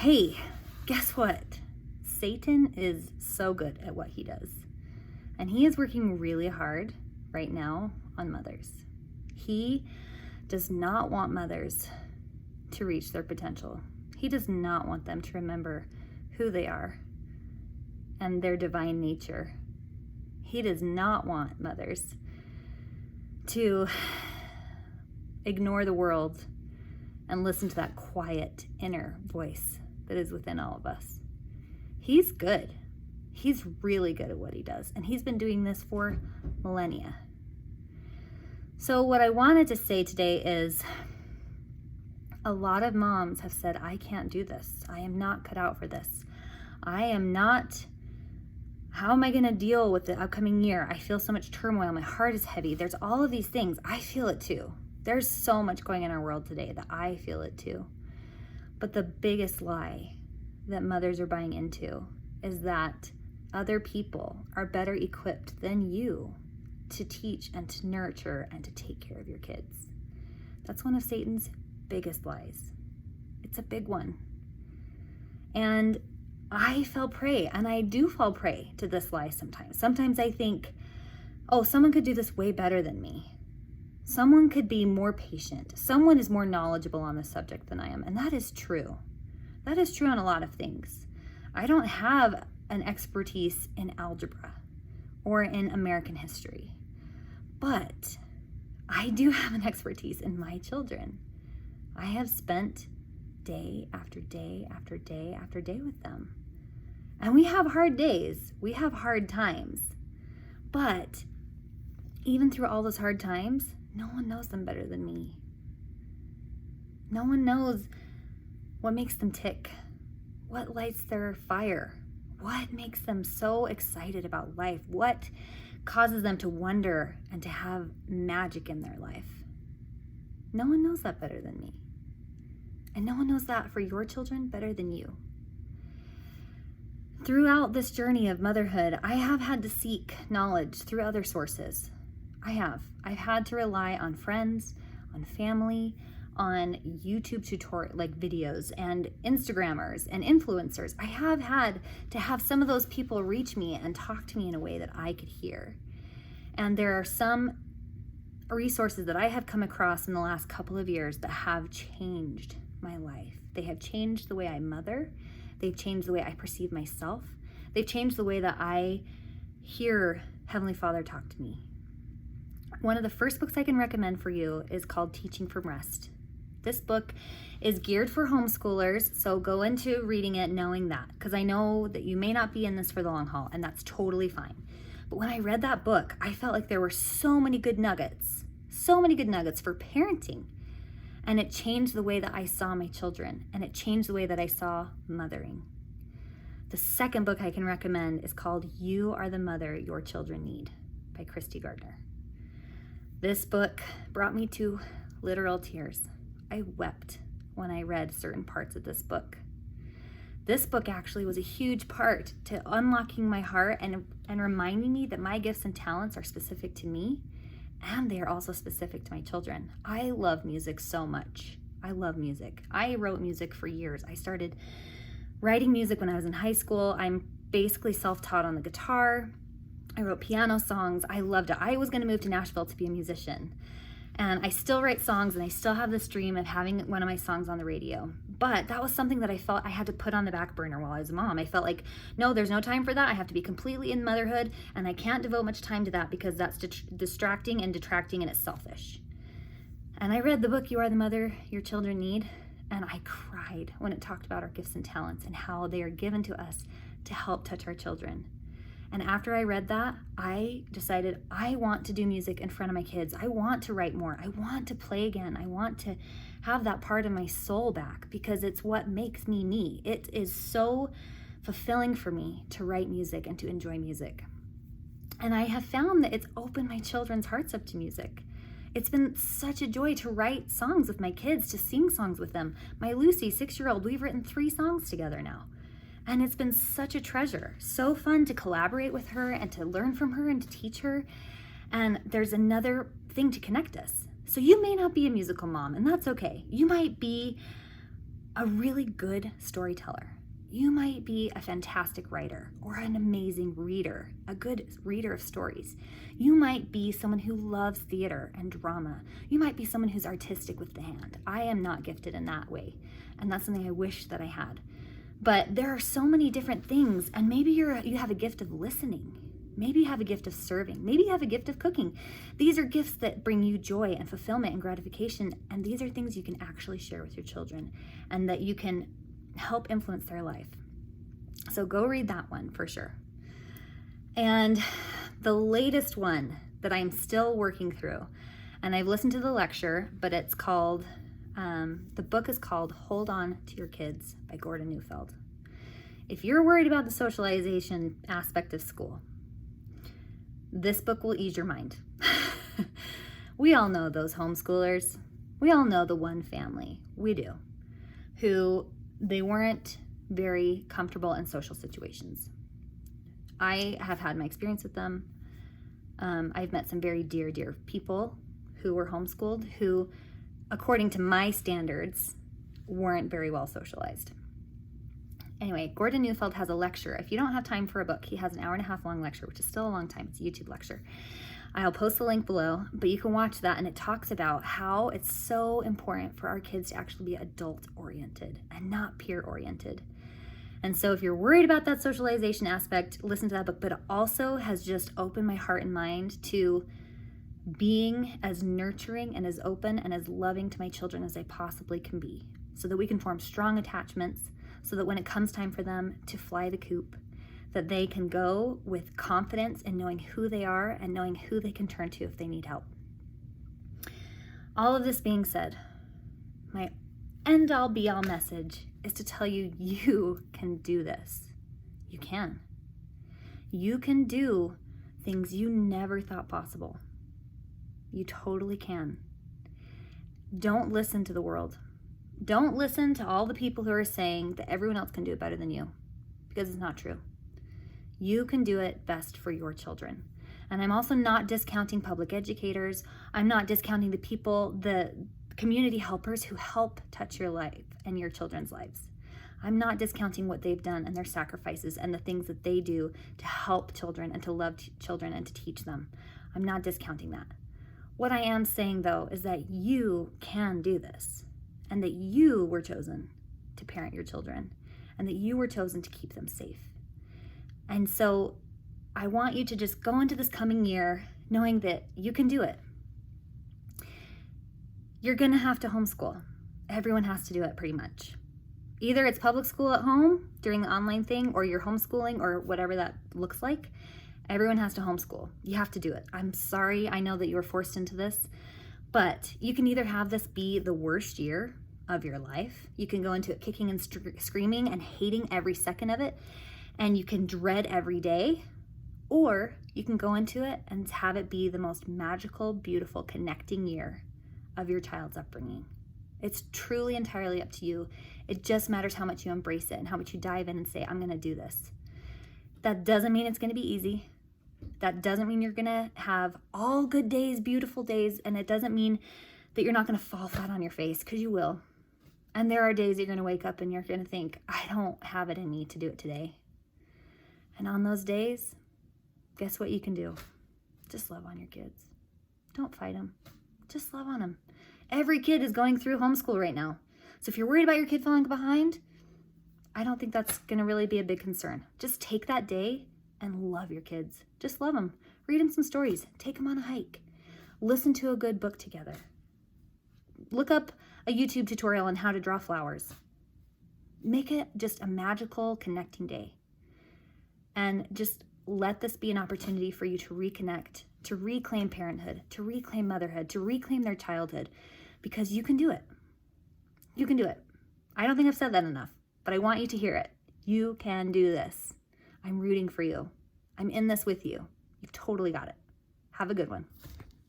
Hey, guess what? Satan is so good at what he does. And he is working really hard right now on mothers. He does not want mothers to reach their potential. He does not want them to remember who they are and their divine nature. He does not want mothers to ignore the world and listen to that quiet inner voice that is within all of us. He's good. He's really good at what he does, and he's been doing this for millennia. So what I wanted to say today is a lot of moms have said, I can't do this. I am not cut out for this. How am I going to deal with the upcoming year? I feel so much turmoil. My heart is heavy. There's all of these things. I feel it too. There's so much going on in our world today that I feel it too. But the biggest lie that mothers are buying into is that other people are better equipped than you to teach and to nurture and to take care of your kids. That's one of Satan's biggest lies. It's a big one. And I fell prey, and I do fall prey to this lie sometimes. Sometimes I think, oh, someone could do this way better than me. Someone could be more patient. Someone is more knowledgeable on the subject than I am. And that is true. That is true on a lot of things. I don't have an expertise in algebra or in American history, but I do have an expertise in my children. I have spent day after day after day after day with them. And we have hard days. We have hard times. But even through all those hard times, no one knows them better than me. No one knows what makes them tick, what lights their fire, what makes them so excited about life, what causes them to wonder and to have magic in their life. No one knows that better than me. And no one knows that for your children better than you. Throughout this journey of motherhood, I have had to seek knowledge through other sources. I've had to rely on friends, on family, on YouTube tutorial videos and Instagrammers and influencers. I have had to have some of those people reach me and talk to me in a way that I could hear. And there are some resources that I have come across in the last couple of years that have changed my life. They have changed the way I mother. They've changed the way I perceive myself. They've changed the way that I hear Heavenly Father talk to me. One of the first books I can recommend for you is called Teaching from Rest. This book is geared for homeschoolers, so go into reading it knowing that, because I know that you may not be in this for the long haul, and that's totally fine. But when I read that book, I felt like there were so many good nuggets for parenting. And it changed the way that I saw my children, and it changed the way that I saw mothering. The second book I can recommend is called You Are the Mother Your Children Need by Christy Gardner. This book brought me to literal tears. I wept when I read certain parts of this book. This book actually was a huge part to unlocking my heart and reminding me that my gifts and talents are specific to me, and they are also specific to my children. I love music so much. I love music. I wrote music for years. I started writing music when I was in high school. I'm basically self-taught on the guitar. I wrote piano songs. I loved it. I was going to move to Nashville to be a musician. And I still write songs, and I still have this dream of having one of my songs on the radio. But that was something that I felt I had to put on the back burner while I was a mom. I felt like, no, there's no time for that. I have to be completely in motherhood, and I can't devote much time to that because that's distracting and detracting, and it's selfish. And I read the book, You Are the Mother Your Children Need, and I cried when it talked about our gifts and talents and how they are given to us to help touch our children. And after I read that, I decided I want to do music in front of my kids. I want to write more. I want to play again. I want to have that part of my soul back because it's what makes me me. It is so fulfilling for me to write music and to enjoy music. And I have found that it's opened my children's hearts up to music. It's been such a joy to write songs with my kids, to sing songs with them. My Lucy, 6-year-old, we've written 3 songs together now. And it's been such a treasure, so fun to collaborate with her and to learn from her and to teach her. And there's another thing to connect us. So you may not be a musical mom, and that's okay. You might be a really good storyteller. You might be a fantastic writer or an amazing reader, a good reader of stories. You might be someone who loves theater and drama. You might be someone who's artistic with the hand. I am not gifted in that way, and that's something I wish that I had. But there are so many different things, and maybe you have a gift of listening. Maybe you have a gift of serving. Maybe you have a gift of cooking. These are gifts that bring you joy and fulfillment and gratification, and these are things you can actually share with your children and that you can help influence their life. So go read that one for sure. And the latest one that I'm still working through, and I've listened to the lecture, but it's called, the book is called Hold On to Your Kids by Gordon Neufeld. If you're worried about the socialization aspect of school, this book will ease your mind. We all know those homeschoolers. We all know the one family, we do, who they weren't very comfortable in social situations. I have had my experience with them. I've met some very dear people who were homeschooled who, according to my standards, weren't very well socialized. Anyway, Gordon Neufeld has a lecture. If you don't have time for a book, he has an 1.5 hour long lecture, which is still a long time. It's a YouTube lecture. I'll post the link below, but you can watch that, and it talks about how it's so important for our kids to actually be adult-oriented and not peer-oriented. And so if you're worried about that socialization aspect, listen to that book, but it also has just opened my heart and mind to being as nurturing and as open and as loving to my children as I possibly can be, so that we can form strong attachments, so that when it comes time for them to fly the coop, that they can go with confidence in knowing who they are and knowing who they can turn to if they need help. All of this being said, my end-all be-all message is to tell you, you can do this. You can. You can do things you never thought possible. You totally can. Don't listen to the world. Don't listen to all the people who are saying that everyone else can do it better than you, because it's not true. You can do it best for your children. And I'm also not discounting public educators. I'm not discounting the people, the community helpers who help touch your life and your children's lives. I'm not discounting what they've done and their sacrifices and the things that they do to help children and to love children and to teach them. I'm not discounting that. What I am saying, though, is that you can do this, and that you were chosen to parent your children, and that you were chosen to keep them safe. And so I want you to just go into this coming year knowing that you can do it. You're gonna have to homeschool. Everyone has to do it pretty much. Either it's public school at home during the online thing, or you're homeschooling, or whatever that looks like. Everyone has to homeschool. You have to do it. I'm sorry, I know that you were forced into this, but you can either have this be the worst year of your life. You can go into it kicking and screaming and hating every second of it, and you can dread every day, or you can go into it and have it be the most magical, beautiful, connecting year of your child's upbringing. It's truly entirely up to you. It just matters how much you embrace it and how much you dive in and say, I'm gonna do this. That doesn't mean it's gonna be easy. That doesn't mean you're gonna have all good days, beautiful days, and it doesn't mean that you're not gonna fall flat on your face, because you will. And there are days you're gonna wake up and you're gonna think, I don't have it in me to do it today. And on those days, guess what you can do? Just love on your kids. Don't fight them. Just love on them. Every kid is going through homeschool right now. So if you're worried about your kid falling behind, I don't think that's gonna really be a big concern. Just take that day and love your kids. Just love them. Read them some stories. Take them on a hike. Listen to a good book together. Look up a YouTube tutorial on how to draw flowers. Make it just a magical connecting day. And just let this be an opportunity for you to reconnect, to reclaim parenthood, to reclaim motherhood, to reclaim their childhood, because you can do it. You can do it. I don't think I've said that enough, but I want you to hear it. You can do this. I'm rooting for you. I'm in this with you. You've totally got it. Have a good one.